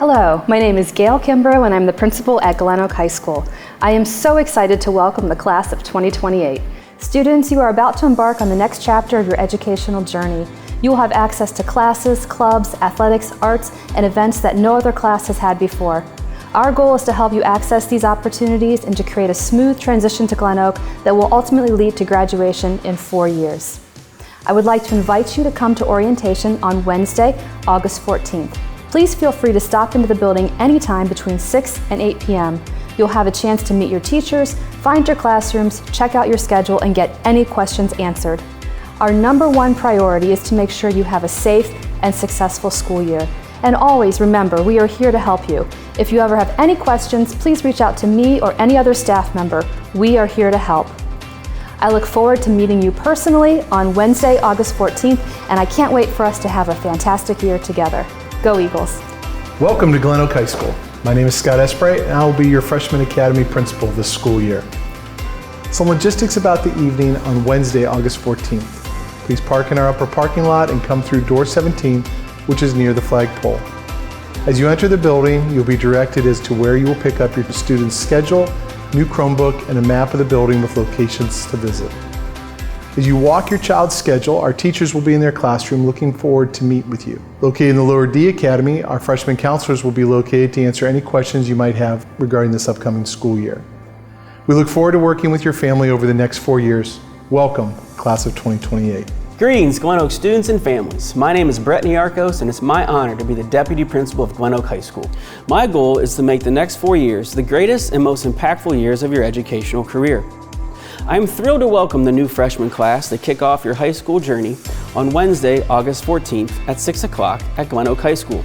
Hello, my name is Gail Kimbrough and I'm the principal at Glen Oak High School. I am so excited to welcome the class of 2028. Students, you are about to embark on the next chapter of your educational journey. You will have access to classes, clubs, athletics, arts, and events that no other class has had before. Our goal is to help you access these opportunities and to create a smooth transition to Glen Oak that will ultimately lead to graduation in 4 years. I would like to invite you to come to orientation on Wednesday, August 14th. Please feel free to stop into the building anytime between 6 and 8 p.m. You'll have a chance to meet your teachers, find your classrooms, check out your schedule, and get any questions answered. Our #1 priority is to make sure you have a safe and successful school year. And always remember, we are here to help you. If you ever have any questions, please reach out to me or any other staff member. We are here to help. I look forward to meeting you personally on Wednesday, August 14th, and I can't wait for us to have a fantastic year together. Go Eagles! Welcome to Glen Oak High School. My name is Scott Espray, and I will be your Freshman Academy Principal this school year. Some logistics about the evening on Wednesday, August 14th. Please park in our upper parking lot and come through door 17, which is near the flagpole. As you enter the building, you'll be directed as to where you will pick up your student's schedule, new Chromebook, and a map of the building with locations to visit. As you walk your child's schedule, our teachers will be in their classroom looking forward to meet with you. Located in the Lower D Academy, our freshman counselors will be located to answer any questions you might have regarding this upcoming school year. We look forward to working with your family over the next 4 years. Welcome, class of 2028. Greetings, Glen Oak students and families. My name is Brett Niarchos, and it's my honor to be the Deputy Principal of Glen Oak High School. My goal is to make the next 4 years the greatest and most impactful years of your educational career. I am thrilled to welcome the new freshman class to kick off your high school journey on Wednesday, August 14th at 6 o'clock at Glen Oak High School.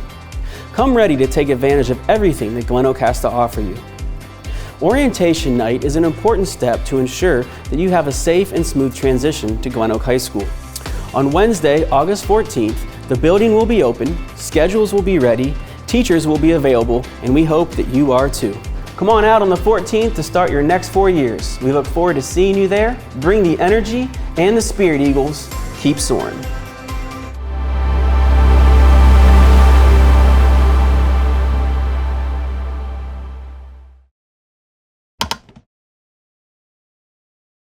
Come ready to take advantage of everything that Glen Oak has to offer you. Orientation night is an important step to ensure that you have a safe and smooth transition to Glen Oak High School. On Wednesday, August 14th, the building will be open, schedules will be ready, teachers will be available, and we hope that you are too. Come on out on the 14th to start your next 4 years. We look forward to seeing you there. Bring the energy and the spirit, Eagles. Keep soaring.